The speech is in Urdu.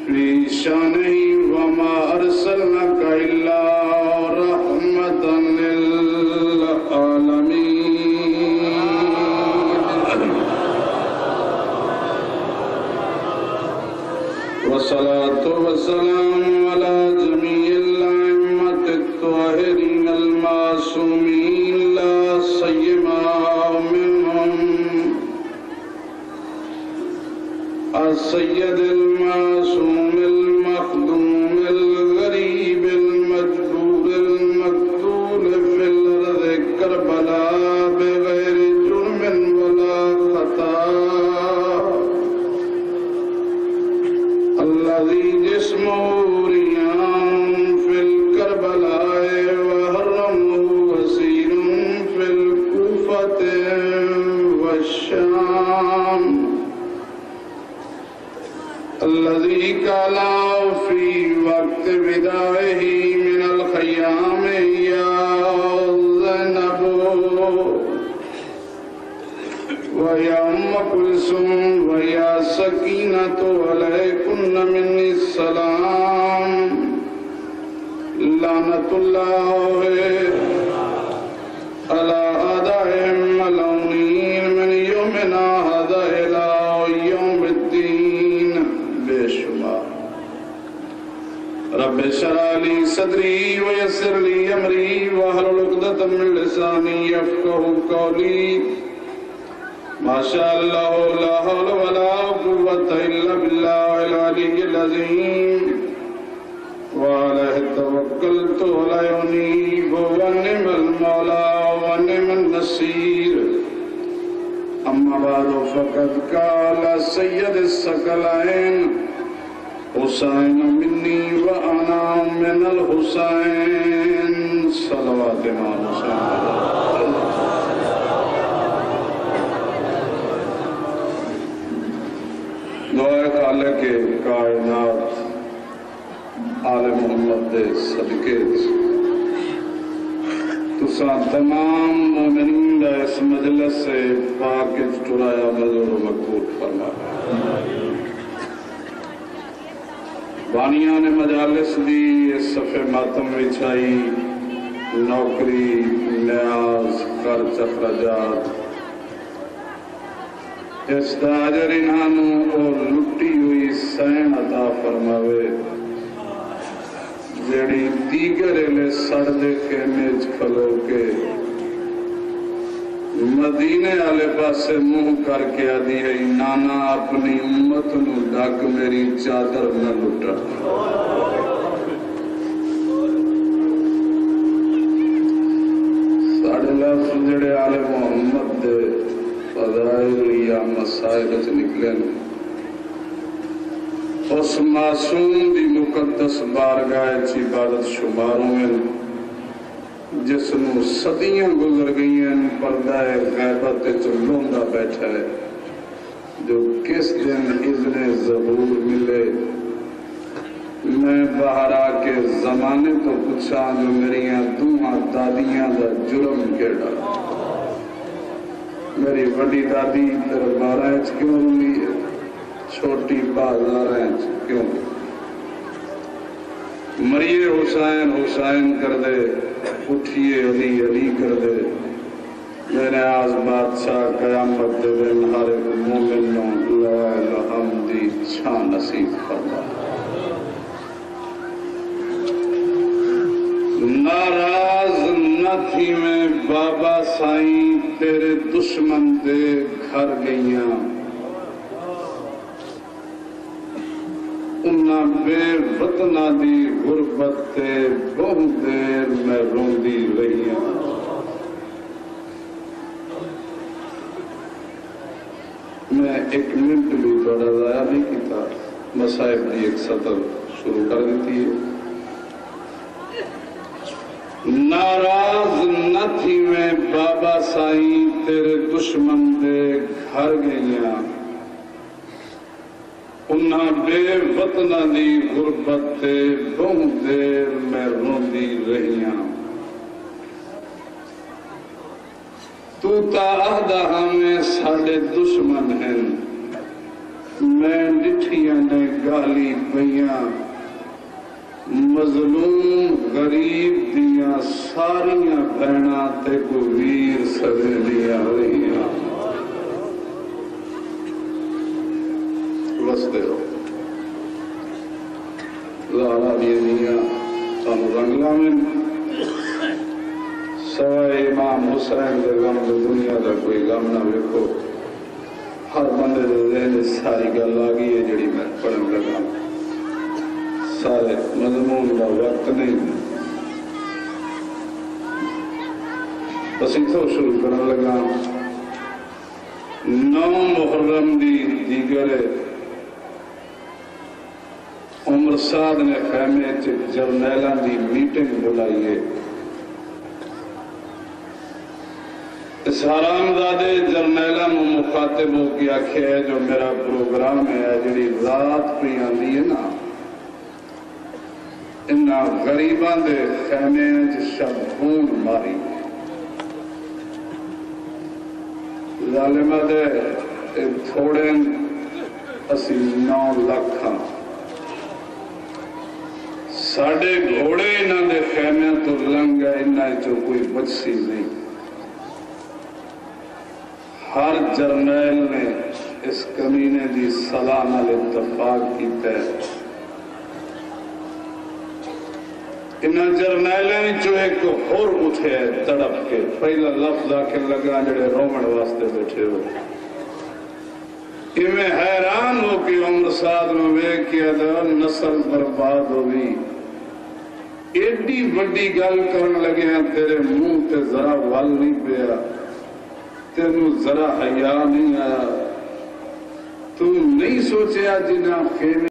في شانه وما أرسلناك إلا رحمة للعالمين والصلاة والسلام على جميع الأئمة الطاهرين المعصومين لا سيما منهم السيد المعصوم المخدوم الغريب المجبور المقتول في الأرض كربلاء بغير جرم ولا خطأ الذي جسمه ريان في الكربلاء وهرمه وسير في الكوفة والشام الذي قال في وقت وداعه من الخيام يا زينب ويا أم كلثوم ويا سكينة عليكن مني السلام لعنة الله على أعدائهم ملعونين من يومنا هذا إلى يوم الدين بشمار رب اشرح لي صدري ويسر لي أمري واحلل عقدة من لساني يفقهوا قولي ما شاء الله لا حول ولا قوة إلا بالله العلي العظيم وعليه توكلت ولا ينيب ونعم المولى ونعم النصير أما بعد فقد قال سيد الثقلين حسين مني وأنا من الحسين صلوات مع حسين دعائے خالق کائنات آل محمد دے صدقے تساں تمام مومنین دا اس مجلس سے پاک ٹرایا مزور و مقبول فرما بانیان مجالس دی اس صفحے ماتم وچھائی نوکری نیاز خرچ اخراجات اس تاجر انہانوں اور لٹی ہوئی سین عطا فرماوے جیڑی دیگر لے سردے خیمے کھلو کے مدینے والے پاسے منہ کر کے آدھی ہے نانا اپنی امت نو ڈھک میری چادر نہ لٹا ساڑھے لفظ جڑے آل محمد دے فضائل یا مسائل سے نکلے اس معصوم دی مقدس بارگاہ چی عبادت شماروں میں جس نو صدیاں گزر گئی ہیں پردہ غیبت چلوندہ بیٹھا ہے جو کس دن اذن ظہور ملے میں باہر آ کے زمانے تو پوچھا جو میریاں دوہاں دادیاں دا جرم کیڑا میری بڑی دادی دربارہ کیوں ہوئی ہے چھوٹی بازار کیوں مریے حسین حسین کر دے اٹھئے علی علی کر دے میرے آز بادشاہ قیامت دے دن ہر ایک مومنوں لوائل حمدی چھا نصیب فرما ناراض نہ تھی میں بابا سائیں تیرے دشمن دے گھر گئیاں انہاں بے وطنہ دی غربت تے بہت دیر میں روندی رہیاں میں ایک منٹ بھی بڑا ضائع نہیں کیتا مصائب دی ایک سطر شروع کر دیتی ہے ناراض نہ تھی میں بابا سائیں تیرے دشمن دے گھر گئیاں انہاں بے وطنہ دی غربت تے بہت دیر میں روندی رہیاں تو تا عہدہ ہمیں ساڑے دشمن ہیں میں ڈٹھیاں نے گالی پیاں مظلوم غریب دیاں ساریاں بہناں تے کو ویر سویلیاں ہوئیاں وسدے ہو لالا دی دیاں تم رنگ لامن سوائے امام حسین دے غم دے دنیا دا کوئی غم نہ ویکھو ہر بندے دے ذہن ساری گل آ گئی ہے جڑی میں پڑھن لگا سارے مضمون کا وقت نہیں بس اتوں شروع کرنے لگا 9 محرم دی دیگر عمر سعد نے خیمے جرنیلاں دی میٹنگ بلائی ہے اس حرامزادے جرنیلاں مخاطب ہو کے آخیا ہے جو میرا پروگرام ہے جڑی رات پہ آندی ہے نا انہاں غریباں دے خیمے شب خون ماری ظالمہ دے تھوڑے اسی 9 لاکھ ہاں ساڑھے گھوڑے انہاں دے خیمے تو لنگ گئے انہاں جو کوئی بچی نہیں ہر جرنیل نے اس کمینے دی سلام علیہ اتفاق کیتا ہے انہاں جرنیلیں جو ایک ہور اٹھے تڑپ کے پہلا لفظ آکے لگا جڑے رومن واسطے بیٹھے ہو میں حیران ہو کہ عمر سعد میں ویکھ کیا دا نسل برباد ہوئی ایڈی بڑی گل کرن لگے ہیں تیرے منہ تے ذرا ول نہیں پیا تینوں ذرا حیا نہیں آیا تو نہیں سوچیا جنہاں خیمے